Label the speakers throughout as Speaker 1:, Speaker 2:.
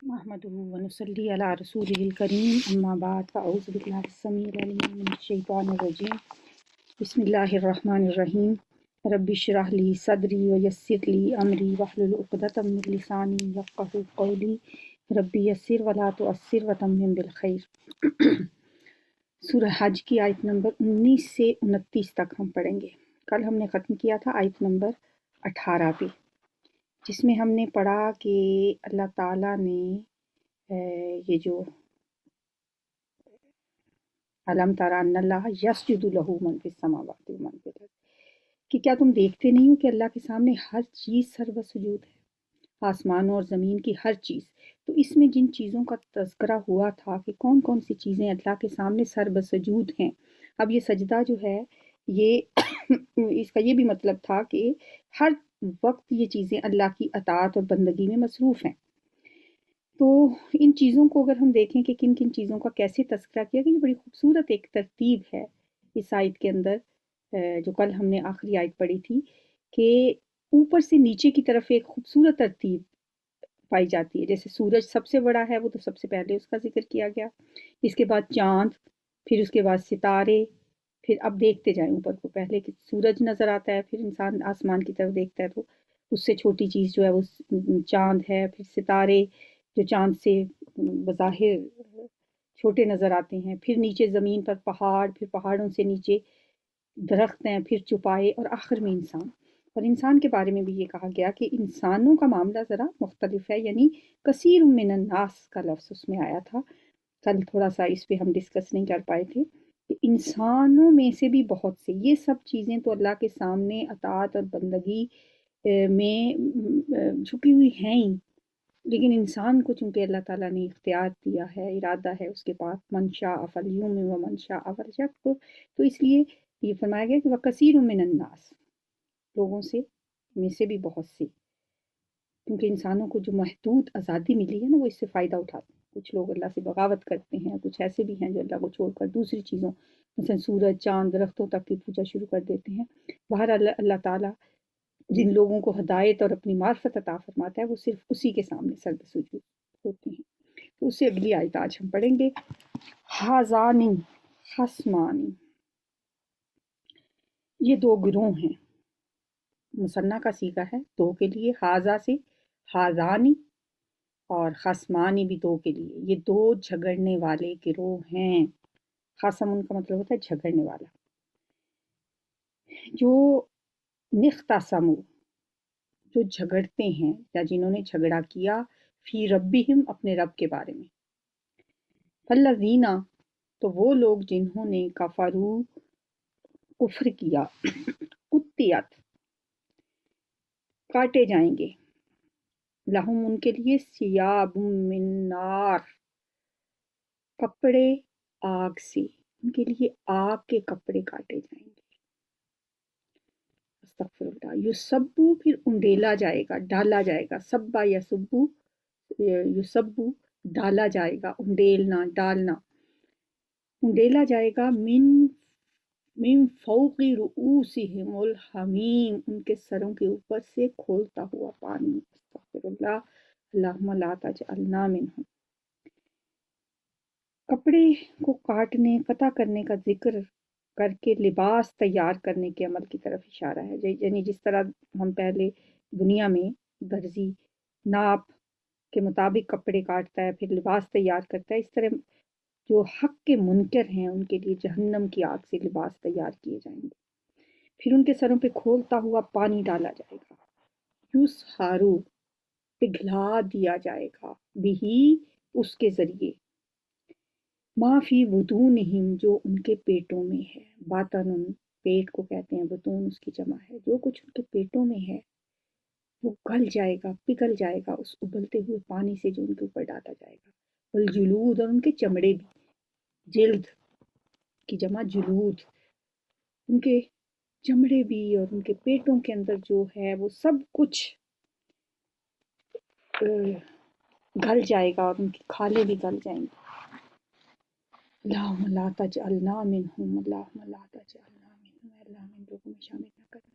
Speaker 1: نحمده ونصلي على رسوله الكريم أما بعد فأعوذ بالله السميع العليم من الشيطان الرجيم بسم الله الرحمن الرحيم رب اشرح لي صدري ويسر لي أمري واحلل عقدة من لساني يفقهوا قولي رب يسر ولا تعسر وتمم بالخير۔ سورہ حج کی آیت نمبر 19 سے 29 تک ہم پڑھیں گے۔ کل ہم نے ختم کیا تھا آیت نمبر 18 پہ، جس میں ہم نے پڑھا کہ اللہ تعالیٰ نے یہ جو علم ترى ان اللہ یسجد لہ من فی السماوات ومن فی الارض، کہ کیا تم دیکھتے نہیں ہو کہ اللہ کے سامنے ہر چیز سر و سجود ہے، آسمانوں اور زمین کی ہر چیز۔ تو اس میں جن چیزوں کا تذکرہ ہوا تھا کہ کون کون سی چیزیں اللہ کے سامنے سر و سجود ہیں، اب یہ سجدہ جو ہے یہ اس کا یہ بھی مطلب تھا کہ ہر وقت یہ چیزیں اللہ کی اطاعت اور بندگی میں مصروف ہیں۔ تو ان چیزوں کو اگر ہم دیکھیں کہ کن کن چیزوں کا کیسے تذکرہ کیا گیا، یہ بڑی خوبصورت ایک ترتیب ہے اس آیت کے اندر، جو کل ہم نے آخری آیت پڑھی تھی، کہ اوپر سے نیچے کی طرف ایک خوبصورت ترتیب پائی جاتی ہے۔ جیسے سورج سب سے بڑا ہے، وہ تو سب سے پہلے اس کا ذکر کیا گیا، اس کے بعد چاند، پھر اس کے بعد ستارے، پھر اب دیکھتے جائیں اوپر کو، پہلے کہ سورج نظر آتا ہے، پھر انسان آسمان کی طرف دیکھتا ہے تو اس سے چھوٹی چیز جو ہے وہ چاند ہے، پھر ستارے جو چاند سے بظاہر چھوٹے نظر آتے ہیں، پھر نیچے زمین پر پہاڑ، پھر پہاڑوں سے نیچے درخت ہیں، پھر چوپائے، اور آخر میں انسان۔ اور انسان کے بارے میں بھی یہ کہا گیا کہ انسانوں کا معاملہ ذرا مختلف ہے، یعنی کثیر من الناس کا لفظ اس میں آیا تھا۔ کل تھوڑا سا اس پہ ہم ڈسکس نہیں کر پائے تھے کہ انسانوں میں سے بھی بہت سے، یہ سب چیزیں تو اللہ کے سامنے اطاعت اور بندگی میں چھپی ہوئی ہیں ہی، لیکن انسان کو چونکہ اللہ تعالیٰ نے اختیار دیا ہے، ارادہ ہے اس کے پاس، من شاء فلیؤمن ومن شاء فلیکفر، تو اس لیے یہ فرمایا گیا کہ وَکَثِیرٌ مِّنَ النَّاسِ، لوگوں سے میں سے بھی بہت سے، کیونکہ انسانوں کو جو محدود آزادی ملی ہے نا، وہ اس سے فائدہ اٹھاتے ہیں۔ کچھ لوگ اللہ سے بغاوت کرتے ہیں، کچھ ایسے بھی ہیں جو اللہ کو چھوڑ کر دوسری چیزوں مثلا سورج، چاند، درختوں تک کی پوجا شروع کر دیتے ہیں۔ بہرحال اللہ تعالیٰ جن لوگوں کو ہدایت اور اپنی معرفت عطا فرماتا ہے، وہ صرف اسی کے سامنے سر سجود ہوتے ہیں۔ تو اس سے اگلی آیت آج ہم پڑھیں گے۔ ہازانی خصمانی، یہ دو گروہ ہیں، مثنیٰ کا صیغہ ہے دو کے لیے، ہازا سے ہازانی، اور خصمانی بھی دو کے لیے، یہ دو جھگڑنے والے گروہ ہیں۔ خصم ان کا مطلب ہوتا ہے جھگڑنے والا، جو نختصمو، جو جھگڑتے ہیں یا جنہوں نے جھگڑا کیا، فی ربہم، اپنے رب کے بارے میں۔ فالذین، تو وہ لوگ جنہوں نے کفروا، کفر کیا، قطعت، کاٹے جائیں گے، لہم ان کے لیے، ثیاب من نار، کپڑے آگ سے، ان کے لیے آگ کے کپڑے کاٹے جائیں گے۔ استغفر اللہ۔ یسبو، پھر انڈیلا جائے گا، ڈالا جائے گا، سبا یسبو، یسبو ڈالا جائے گا، انڈیلنا، ڈالنا، انڈیلا جائے گا، من فوق رؤوسہم الحمیم، ان کے سروں کے اوپر سے کھولتا ہوا پانی۔ استغفر اللہ، اللہم لا تجعلنا منہم۔ کپڑے کو کاٹنے، قطع کرنے کا ذکر کر کے لباس تیار کرنے کے عمل کی طرف اشارہ ہے، یعنی جس طرح ہم پہلے دنیا میں درزی ناپ کے مطابق کپڑے کاٹتا ہے، پھر لباس تیار کرتا ہے، اس طرح جو حق کے منکر ہیں ان کے لیے جہنم کی آگ سے لباس تیار کیے جائیں گے، پھر ان کے سروں پہ کھولتا ہوا پانی ڈالا جائے گا، یسحارو، پگھلا دیا جائے گا، بہی، اس کے ذریعے، ما فی بطونہم، جو ان کے پیٹوں میں ہے، باطن، پیٹ کو کہتے ہیں، بطون اس کی جمع ہے، جو کچھ ان کے پیٹوں میں ہے وہ گل جائے گا، پگھل جائے گا اس ابلتے ہوئے پانی سے جو ان کے اوپر ڈالا جائے گا۔ والجلود، اور ان کے چمڑے بھی، جلد کی جمع جلود، ان کے چمڑے بھی اور ان کے پیٹوں کے اندر جو ہے وہ سب کچھ گل جائے گا، اور ان کی کھالیں بھی گل جائیں گی۔ اللہم لا تجعلنا منہم، اللہم لا تجعلنا منہم، اے اللہ ہمیں لوگوں میں شامل نہ کرنا۔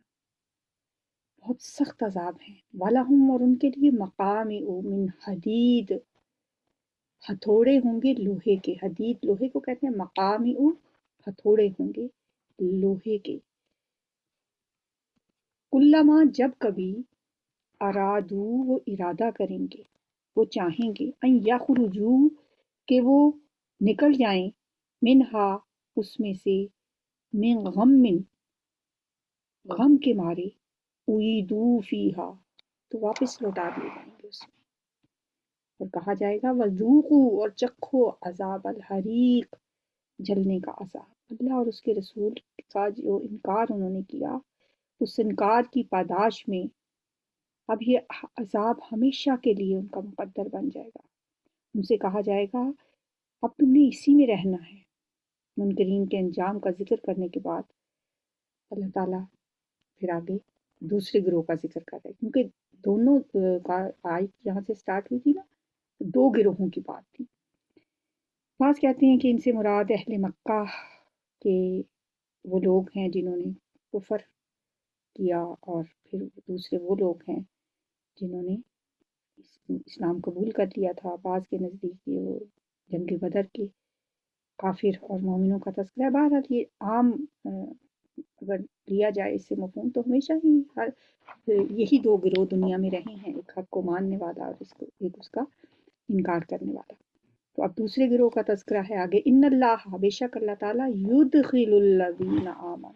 Speaker 1: بہت سخت عذاب ہیں۔ وَلَهُمْ، اور ان کے لیے، مقامع من حدید، ہتھوڑے ہوں گے لوہے کے، حدید لوہے کو کہتے ہیں، مقامی ہتھوڑے ہوں گے لوہے کے، کلما جب کبھی ارادو وہ ارادہ کریں گے، وہ چاہیں گے، ان یخرجو کہ وہ نکل جائیں، منہا اس میں سے، من غم کے مارے، اعیدوا فیہا تو واپس لوٹا دیے جائیں گے اس میں، اور کہا جائے گا وذوقوا اور چکھو عذاب الحریق جلنے کا عذاب۔ اللہ اور اس کے رسول کا جو انکار انہوں نے کیا، اس انکار کی پاداش میں اب یہ عذاب ہمیشہ کے لیے ان کا مقدر بن جائے گا۔ ان سے کہا جائے گا اب تم نے اسی میں رہنا ہے۔ منکرین کے انجام کا ذکر کرنے کے بعد اللہ تعالیٰ پھر آگے دوسرے گروہ کا ذکر کر رہے ہیں، کیونکہ دونوں کا آیت جہاں سے سٹارٹ ہوئی تھی نا، دو گروہوں کی بات تھی۔ بعض کہتے ہیں کہ ان سے مراد اہل مکہ کے وہ لوگ ہیں جنہوں نے کفر کیا، اور پھر دوسرے وہ لوگ ہیں جنہوں نے اسلام قبول کر لیا تھا۔ بعض کے نزدیک یہ وہ جنگ بدر کے کافر اور مومنوں کا تذکرہ ہے۔ بہرحال یہ عام اگر لیا جائے اس سے مفہوم، تو ہمیشہ ہی یہی دو گروہ دنیا میں رہے ہیں، ایک حق کو ماننے والا اور ایک اس کا انکار کرنے والا۔ تو اب دوسرے گروہ کا تذکرہ ہے آگے، ان اللہ بے شک اللہ تعالیٰ یدخل الذین آمنوا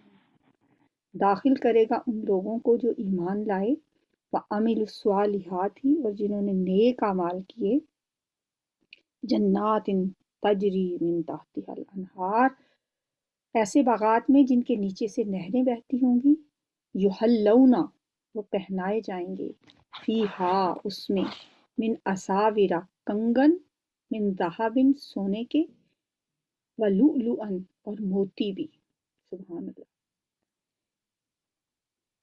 Speaker 1: داخل کرے گا ان لوگوں کو جو ایمان لائے، وعملوا الصالحات اور جنہوں نے نیک اعمال کیے، جنات تجری من تحتها الانہار ایسے باغات میں جن کے نیچے سے نہریں بہتی ہوں گی، یحلون وہ پہنائے جائیں گے، فیہا اس میں، من اساورا کنگن، من ذہب سونے کے، ولؤلؤا اور موتی بھی۔ سبحان اللہ۔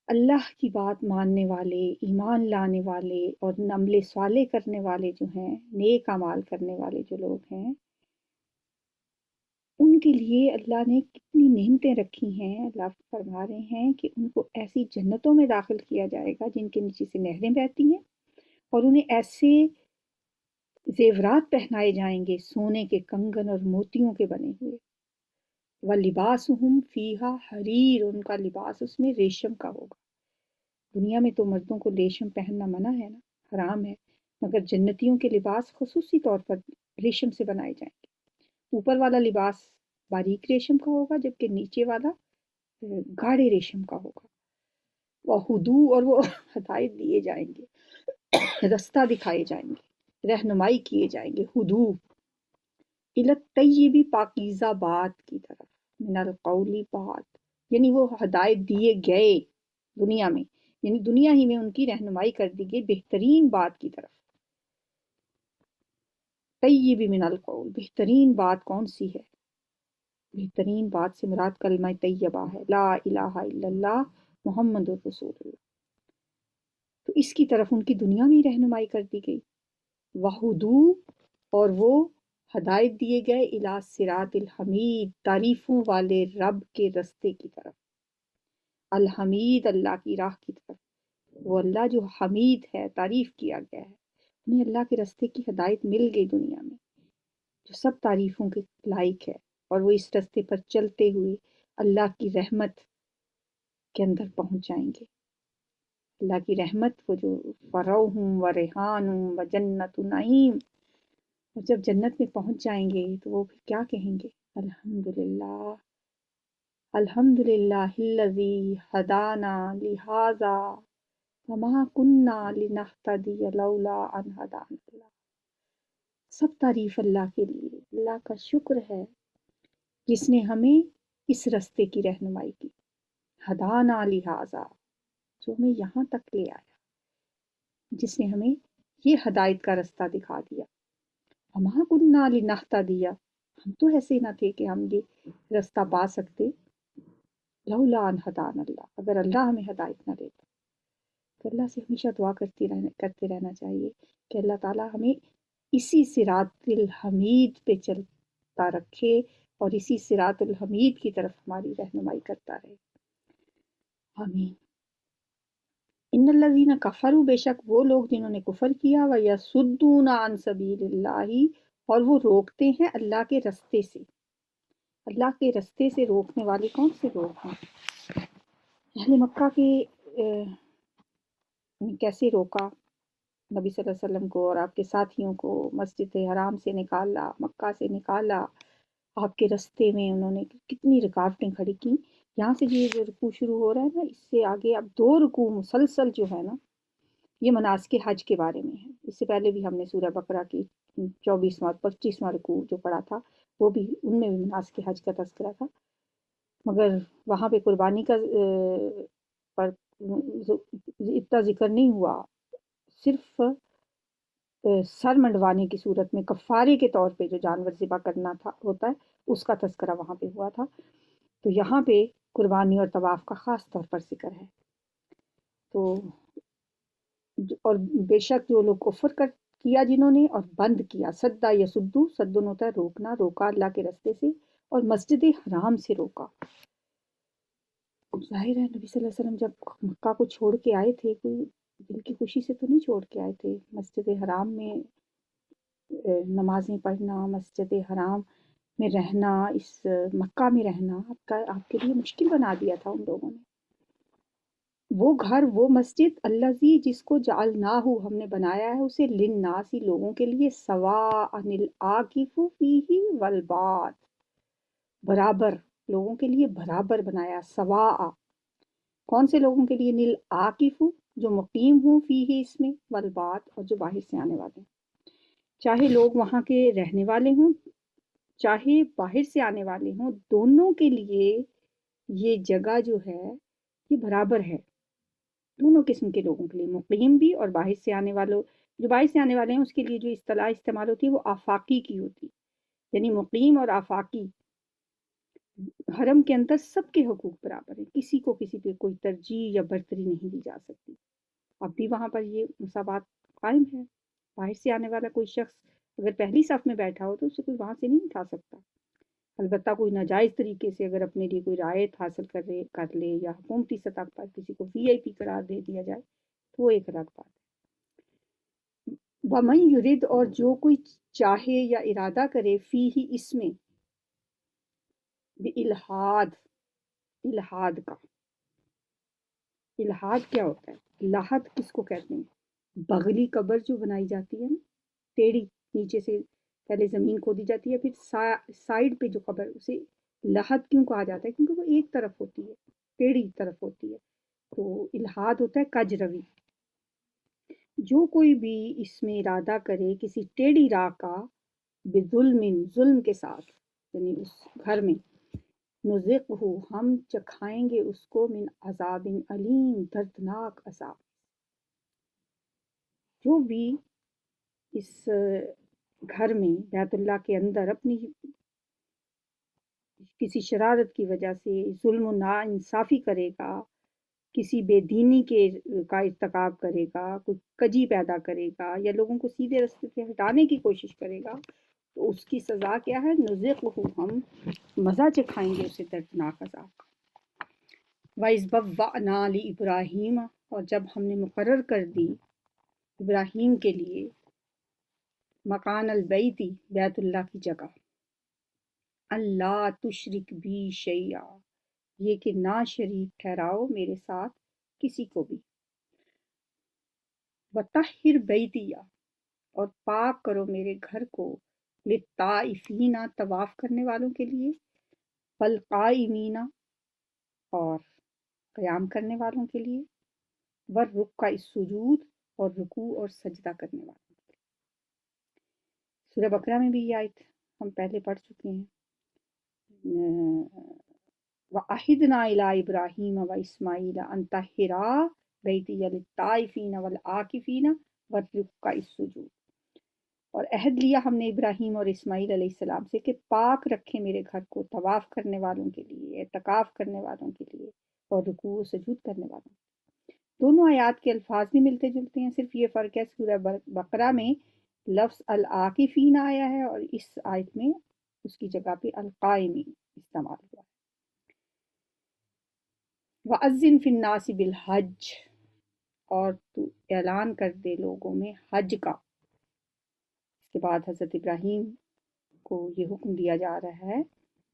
Speaker 1: اللہ کی بات ماننے والے، ایمان لانے والے اور عمل صالح کرنے والے جو ہیں، نیک اعمال کرنے والے جو لوگ ہیں، ان کے لیے اللہ نے کتنی نعمتیں رکھی ہیں۔ اللہ فرما رہے ہیں کہ ان کو ایسی جنتوں میں داخل کیا جائے گا جن کے نیچے سے نہریں بہتی ہیں، اور انہیں ایسے زیورات پہنائے جائیں گے، سونے کے کنگن اور موتیوں کے بنے ہوئے، وَلِبَاسُهُمْ فِيهَا حریر ان کا لباس اس میں ریشم کا ہوگا۔ دنیا میں تو مردوں کو ریشم پہننا منع ہے نا، حرام ہے، مگر جنتیوں کے لباس خصوصی طور پر ریشم سے بنائے جائیں گے۔ اوپر والا لباس باریک ریشم کا ہوگا، جبکہ نیچے والا گاڑھے ریشم کا ہوگا۔ وہدو اور وہ ہدایت دیے جائیں گے، رستہ دکھائے جائیں گے، رہنمائی کیے جائیں گے، ہدو الی الطیب پاکیزہ بات کی طرف، من القولی بات، یعنی وہ ہدایت دیے گئے دنیا میں، یعنی دنیا ہی میں ان کی رہنمائی کر دی گئی بہترین بات کی طرف۔ طیب من القول بہترین بات کون سی ہے؟ بہترین بات سے مراد کلمہ طیبہ ہے، لا الہ الا اللہ محمد رسول اللہ۔ تو اس کی طرف ان کی دنیا میں ہی رہنمائی کر دی گئی۔ وہدو اور وہ ہدایت دیے گئے الی صراط الحمید تعریفوں والے رب کے رستے کی طرف، الحمید اللہ کی راہ کی طرف، وہ اللہ جو حمید ہے، تعریف کیا گیا ہے، انہیں اللہ کے رستے کی ہدایت مل گئی دنیا میں، جو سب تعریفوں کے لائق ہے، اور وہ اس رستے پر چلتے ہوئے اللہ کی رحمت کے اندر پہنچ جائیں گے۔ اللہ کی رحمت وہ جو فروح و ریحان و جنت نعیم، اور جب جنت میں پہنچ جائیں گے تو وہ پھر کیا کہیں گے؟ الحمدللہ الحمدللہ الذی ہدانا لہذا وما کننا لنہتدی لولا ان ہدانا اللہ۔ سب تعریف اللہ کے لیے، اللہ کا شکر ہے جس نے ہمیں اس رستے کی رہنمائی کی، ہدانا لہذا جو ہمیں یہاں تک لے آیا، جس نے ہمیں یہ ہدایت کا رستہ دکھا دیا۔ وما کننا لنہتدی ہم تو ایسے نہ تھے کہ ہم یہ رستہ پا سکتے، لولا ان ہدانا اللہ اگر اللہ ہمیں ہدایت نہ دیتا۔ تو اللہ سے ہمیشہ دعا کرتے رہنا چاہیے کہ اللہ تعالیٰ ہمیں اسی صراط الحمید پہ چلتا رکھے، اور اسی صراط الحمید کی طرف ہماری رہنمائی کرتا رہے، آمین۔ ان الذین کفروا بے شک وہ لوگ جنہوں نے کفر کیا، ویصدون عن سبیل اللہ اور وہ روکتے ہیں اللہ کے رستے سے۔ اللہ کے رستے سے روکنے والے کون سے لوگ ہیں؟ اہل مکہ کے کیسے روکا نبی صلی اللہ علیہ وسلم کو اور آپ کے ساتھیوں کو، مسجد حرام سے نکالا، مکہ سے نکالا، آپ کے رستے میں انہوں نے کتنی رکاوٹیں کھڑی کی۔ یہاں سے یہ جو رکوع شروع ہو رہا ہے نا، اس سے آگے اب 2 رکوع مسلسل جو ہے نا، یہ مناسک حج کے بارے میں ہے۔ اس سے پہلے بھی ہم نے سورہ بقرہ کی 24واں 25واں رکوع جو پڑھا تھا، وہ بھی ان میں بھی مناسک حج کا تذکرہ تھا، مگر وہاں پہ قربانی کا پر اتنا ذکر نہیں ہوا، صرف سر منڈوانے کی صورت میں کفارے کے طور پہ جو جانور ذبح کرنا تھا ہوتا ہے، اس کا تذکرہ وہاں پہ ہوا تھا۔ تو یہاں پہ قربانی اور طواف کا خاص طور پر ذکر ہے۔ تو اور بے شک جو لوگ کفر کیا جنہوں نے اور بند کیا، سدا یسدو، سدن ہوتا ہے روکنا، روکا اللہ کے رستے سے اور مسجد حرام سے روکا۔ ظاہر ہے نبی صلی اللہ علیہ وسلم جب مکہ کو چھوڑ کے آئے تھے، کوئی دل کی خوشی سے تو نہیں چھوڑ کے آئے تھے۔ مسجد حرام میں نمازیں پڑھنا، مسجد حرام میں رہنا، اس مکہ میں رہنا آپ کے لیے مشکل بنا دیا تھا ان لوگوں نے۔ وہ گھر، وہ مسجد الذی جس کو جعلناہ ہم نے بنایا ہے اسے للناسی لوگوں کے لیے، سواء العاکف فیہ والباد، برابر، لوگوں کے لیے برابر بنایا، سواء، کون سے لوگوں کے لیے؟ للعاکف، جو مقیم ہوں، فیہ اس میں، والباد، اور جو باہر سے آنے والے ہیں، چاہے لوگ وہاں کے رہنے والے ہوں چاہے باہر سے آنے والے ہوں، دونوں کے لیے یہ جگہ جو ہے یہ برابر ہے، دونوں قسم کے لوگوں کے لیے، مقیم بھی اور باہر سے آنے والوں۔ جو باہر سے آنے والے ہیں اس کے لیے جو اصطلاح استعمال ہوتی ہے وہ آفاقی کی ہوتی، یعنی مقیم اور آفاقی۔ حرم کے اندر سب کے حقوق برابر ہیں، کسی کو کسی پہ کوئی ترجیح یا برتری نہیں دی جا سکتی۔ اب بھی وہاں پر یہ مساوات قائم ہے، باہر سے آنے والا کوئی شخص اگر پہلی صف میں بیٹھا ہو تو اسے کوئی وہاں سے نہیں اٹھا سکتا، البتہ کوئی ناجائز طریقے سے اگر اپنے لیے کوئی رعایت حاصل کر لے یا حکومتی سطح پر کسی کو وی آئی پی قرار دے دیا جائے تو وہ ایک الگ بات ہے۔ وَمَن یُرِد، اور جو کوئی چاہے یا ارادہ کرے، فیہ اس میں، بِالحاد، الحاد کا، الحاد کیا ہوتا ہے؟ لحد کس کو کہتے ہیں؟ بغلی قبر جو بنائی جاتی ہے نا، ٹیڑھی، نیچے سے پہلے زمین کھودی جاتی ہے پھر سائڈ پہ جو قبر، اسے لحد کیوں کہا جاتا ہے؟ کیونکہ وہ ایک طرف ہوتی ہے، ٹیڑھی طرف ہوتی ہے، تو الحاد ہوتا ہے کج روی۔ جو کوئی بھی اس میں ارادہ کرے کسی ٹیڑھی راہ کا، بظلم، ظلم کے ساتھ، یعنی اس گھر میں، نذقہ، ہم چکھائیں گے اس کو، من عذاب علیم، دردناک عذاب۔ جو بھی اس گھر میں بیت اللہ کے اندر اپنی کسی شرارت کی وجہ سے ظلم و ناانصافی کرے گا، کسی بے دینی کا ارتکاب کرے گا، کوئی کجی پیدا کرے گا یا لوگوں کو سیدھے راستے سے ہٹانے کی کوشش کرے گا، تو اس کی سزا کیا ہے؟ نذقہ، ہم مزہ چکھائیں گے اسے دردناک عذاب کا۔ وَإِذْ بَوَّأْنَا لِإِبْرَاهِيمَ، اور جب ہم نے مقرر کر دی ابراہیم کے لیے، مکان البیتی، بیت اللہ کی جگہ، اللہ تشرک بی شیئا، یہ کہ نہ شریک ٹھہراؤ میرے ساتھ کسی کو بھی، وطہر بیتیا، اور پاک کرو میرے گھر کو، للطائفین، طواف کرنے والوں کے لیے، والقائمین، اور قیام کرنے والوں کے لیے، والرکع السجود، اور رکوع اور سجدہ کرنے والوں کے لیے۔ سورہ بقرہ میں بھی یہ آیت ہم پہلے پڑھ چکے ہیں۔ وَعَهِدْنَا إِلَىٰ إِبْرَاهِيمَ وَإِسْمَاعِيلَ أَن طَهِّرَا بَيْتِيَ لِلطَّائِفِينَ وَالْعَاكِفِينَ وَالرُّكَّعِ السُّجُودِ، اور عہد لیا ہم نے ابراہیم اور اسماعیل علیہ السلام سے کہ پاک رکھیں میرے گھر کو، طواف کرنے والوں کے لیے، اعتکاف کرنے والوں کے لیے، اور رکوع و سجود کرنے والوں کے لیے۔ دونوں آیات کے الفاظ بھی ملتے جلتے ہیں، صرف یہ فرق ہے سورہ بقرہ میں لفظ العاکفین آیا ہے اور اس آیت میں اس کی جگہ پہ القائمین استعمال ہوا ہے۔ وَأَذِّن فِي النَّاسِ بِالْحَجِّ، اور تو اعلان کر دے لوگوں میں حج کا، کے بعد حضرت ابراہیم کو یہ حکم دیا جا رہا ہے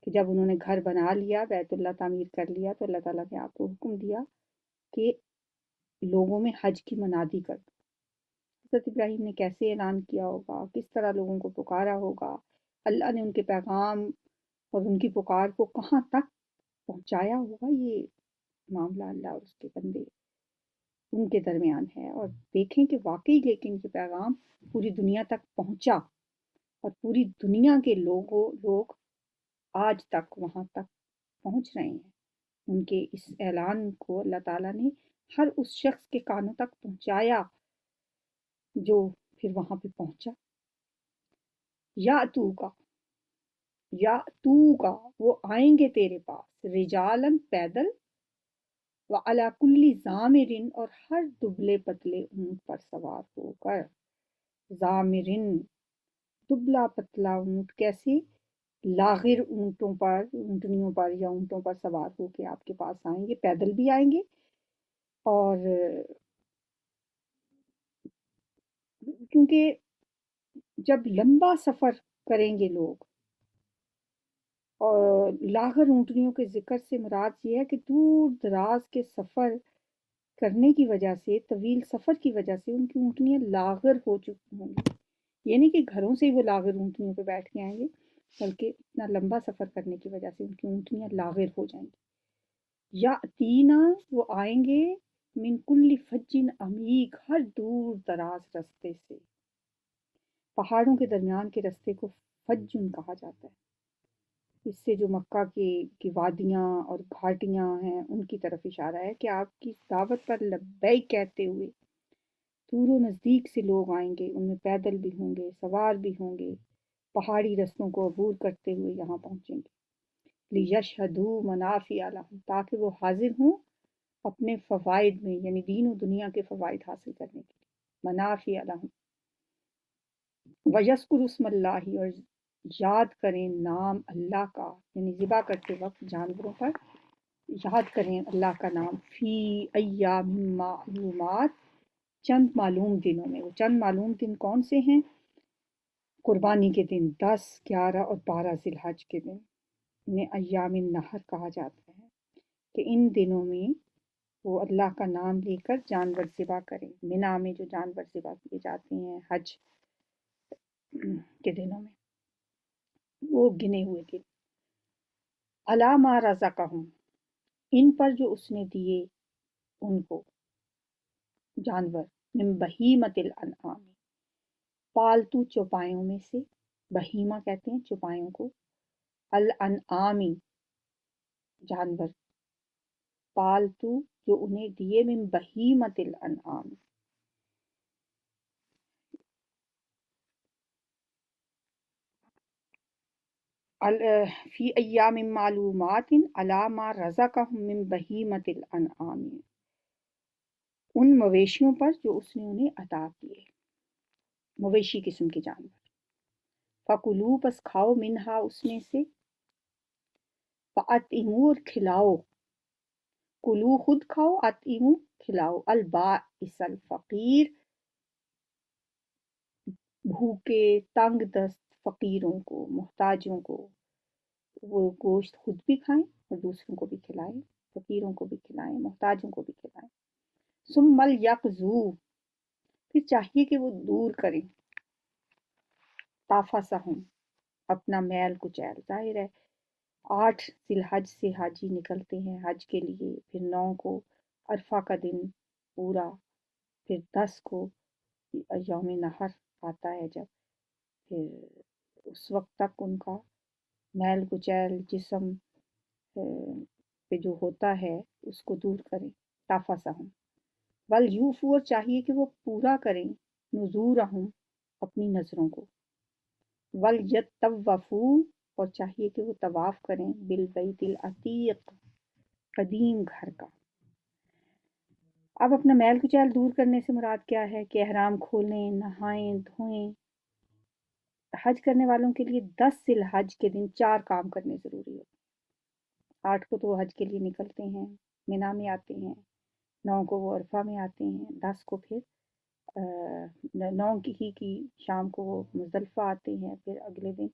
Speaker 1: کہ جب انہوں نے گھر بنا لیا، بیت اللہ تعمیر کر لیا، تو اللہ تعالیٰ نے آپ کو حکم دیا کہ لوگوں میں حج کی منادی کر دو۔ حضرت ابراہیم نے کیسے اعلان کیا ہوگا، کس طرح لوگوں کو پکارا ہوگا، اللہ نے ان کے پیغام اور ان کی پکار کو کہاں تک پہنچایا ہوگا، یہ معاملہ اللہ اور اس کے بندے ان کے درمیان ہے۔ اور دیکھیں کہ واقعی لیکن یہ پیغام پوری دنیا تک پہنچا، اور پوری دنیا کے لوگ آج تک وہاں تک پہنچ رہے ہیں۔ ان کے اس اعلان کو اللہ تعالیٰ نے ہر اس شخص کے کانوں تک پہنچایا جو پھر وہاں پہ پہنچا۔ یا تو کا وہ آئیں گے تیرے پاس، رجالن پیدل، وعلی کل ضامرن اور ہر دبلے پتلے اونٹ پر سوار ہو کر۔ ضامرن دبلا پتلا اونٹ، کیسے؟ لاغر اونٹوں پر، اونٹنیوں پر یا اونٹوں پر سوار ہو کے آپ کے پاس آئیں گے، پیدل بھی آئیں گے۔ اور کیونکہ جب لمبا سفر کریں گے لوگ، اور لاغر اونٹنیوں کے ذکر سے مراد یہ ہے کہ دور دراز کے سفر کرنے کی وجہ سے، طویل سفر کی وجہ سے ان کی اونٹنیاں لاغر ہو چکی ہوں گی۔ یہ نہیں کہ گھروں سے ہی وہ لاغر اونٹنیوں پہ بیٹھ کے آئیں گے، بلکہ اتنا لمبا سفر کرنے کی وجہ سے ان کی اونٹنیاں لاغر ہو جائیں گی۔ یا تینا وہ آئیں گے، من کل فجن عمیق ہر دور دراز رستے سے۔ پہاڑوں کے درمیان کے رستے کو فجن کہا جاتا ہے۔ اس سے جو مکہ کی وادیاں اور گھاٹیاں ہیں ان کی طرف اشارہ ہے کہ آپ کی دعوت پر لبیک کہتے ہوئے دور و نزدیک سے لوگ آئیں گے، ان میں پیدل بھی ہوں گے، سوار بھی ہوں گے، پہاڑی رستوں کو عبور کرتے ہوئے یہاں پہنچیں گے۔ لِیَشْهَدُوا مَنَافِعَ لَهُمْ، تاکہ وہ حاضر ہوں اپنے فوائد میں، یعنی دین و دنیا کے فوائد حاصل کرنے کے لیے۔ منافع لہم، وَيَذْكُرُوا اسْمَ اللَّهِ، اور یاد کریں نام اللہ کا، یعنی ذبح کرتے وقت جانوروں پر یاد کریں اللہ کا نام، فی ایام معلومات، چند معلوم دنوں میں۔ وہ چند معلوم دن کون سے ہیں؟ قربانی کے دن 10، 11 اور 12 ذی الحج کے دن، انہیں ایام النحر کہا جاتا ہے، کہ ان دنوں میں وہ اللہ کا نام لے کر جانور ذبح کریں۔ منا میں جو جانور ذبح کیے جاتے ہیں حج کے دنوں میں، وہ گنے ہوئے دن۔ علی ما رزقہم، ان پر جو اس نے دیے ان کو جانور، من بہیمۃ الانعام، پالتو چوپایوں میں سے، بہیمہ کہتے ہیں چوپایوں کو، الانعامی جانور، پالتو جو انہیں دیے، من بہیمۃ الانعام، فی ایام معلومات علی ما رزقہم من بہیمۃ الانعام، ان مویشیوں پر جو اس نے انہیں عطا کیے، مویشی قسم کے جانور۔ فَكُلُوا، پس کھاؤ، منہا اس میں سے، فَأَطْعِمُوا اور کھلاؤ، کلو خود کھاؤ، اطعموا کھلاؤ، البائس الفقیر بھوکے تنگ دست فقیروں کو، محتاجوں کو، وہ گوشت خود بھی کھائیں اور دوسروں کو بھی کھلائیں، فقیروں کو بھی کھلائیں، محتاجوں کو بھی کھلائیں۔ ثم لیقضوا، پھر چاہیے کہ وہ دور کریں، تافسہم اپنا میل کچیل۔ ظاہر ہے 8 ذی الحج سے حاجی نکلتے ہیں حج کے لیے، پھر 9 کو عرفہ کا دن پورا، پھر 10 کو یوم نحر آتا ہے جب، پھر اس وقت تک ان کا میل کچیل جسم پہ جو ہوتا ہے اس کو دور کریں، تافسہم۔ ولیوفوا، اور چاہیے کہ وہ پورا کریں، نذورہم اپنی نذروں کو، ولیطوفوا، اور چاہیے کہ وہ طواف کریں، بالبیت العتیق قدیم گھر کا۔ اب اپنا میل کچیل دور کرنے سے مراد کیا ہے؟ کہ احرام کھولیں، نہائیں دھوئیں۔ حج کرنے والوں کے لیے 10 ذی الحج کے دن 4 کام کرنے ضروری ہوتے ہیں۔ 8 کو تو وہ حج کے لیے نکلتے ہیں، منا میں آتے ہیں، 9 کو وہ عرفہ میں آتے ہیں، 10 کو پھر 9 کی شام کو وہ مزدلفہ آتے ہیں، پھر اگلے دن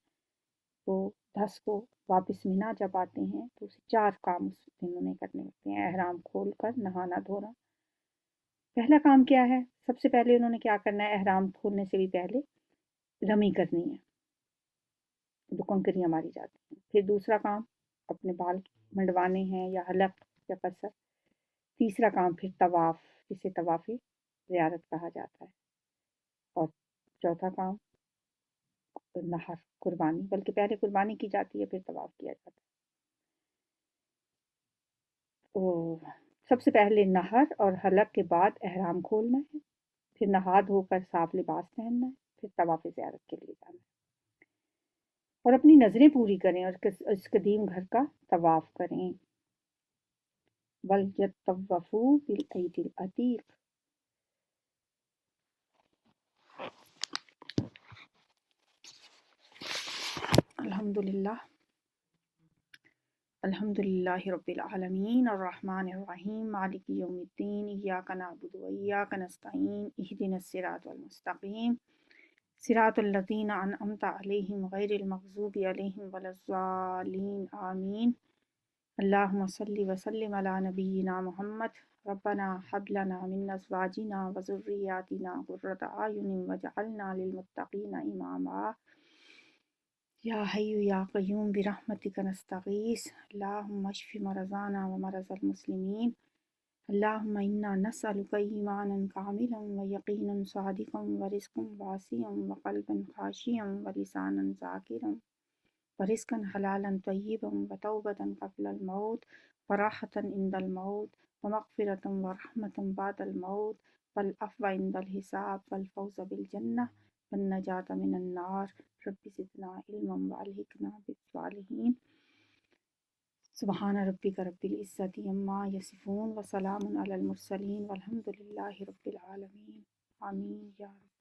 Speaker 1: وہ 10 کو واپس مینا جب آتے ہیں تو اسے 4 کام اس دن انہیں کرنے ہوتے ہیں۔ احرام کھول کر نہانا دھونا، پہلا کام کیا ہے؟ سب سے پہلے انہوں نے کیا کرنا ہے؟ احرام کھولنے سے بھی پہلے رمی کرنی ہے، تو کنکریاں ماری جاتی ہیں۔ پھر دوسرا کام اپنے بال منڈوانے ہیں یا حلق یا قصر۔ تیسرا کام پھر طواف، جسے طواف زیارت کہا جاتا ہے۔ اور چوتھا کام نہر، قربانی، بلکہ پہلے قربانی کی جاتی ہے پھر طواف کیا جاتا ہے۔ تو سب سے پہلے نہر اور حلق کے بعد احرام کھولنا ہے، پھر نہا دھو کر صاف لباس پہننا ہے، پھر طواف زیارت کے لیے جانا ہے اور اپنی نظریں پوری کریں اور اس قدیم گھر کا طواف کریں۔ وَلْيَطَّوَّفُوا بِالْبَيْتِ الْعَتِيقِ۔ الحمدللہ رب العالمین الرحمن الرحیم مالک یوم الدین، ایاک نعبد و ایاک نستعین، اہدنا الصراط المستقیم صراط الذین انعمت علیہم غیر المغضوب علیہم ولا الضالین آمین۔ اللہم صلی وسلم علی نبینا محمد، ربنا حب لنا من ازواجنا و ذریاتنا قرۃ اعین واجعلنا للمتقین اماما۔ یا حی یا قیوم برحمتک نستغیث، اللہم اشف مرضانا و مرض المسلمین، اللہم انا نسألک ایمانا کاملا و یقینا صادقا و رزقا واسعا و قلبا خاشعا و لسانا ذاکرا و رزقا حلالا طیبا و توبة قبل الموت و راحة عند الموت و مغفرة و رحمة بعد الموت والعفو عند الحساب والفوز بالجنہ والنجاة من النار۔ رب زدنا علما والحقنا بالصالحین۔ سبحان ربک رب العزت عما یصفون وسلام علی المرسلین والحمد للہ رب العالمین۔ آمین یا رب۔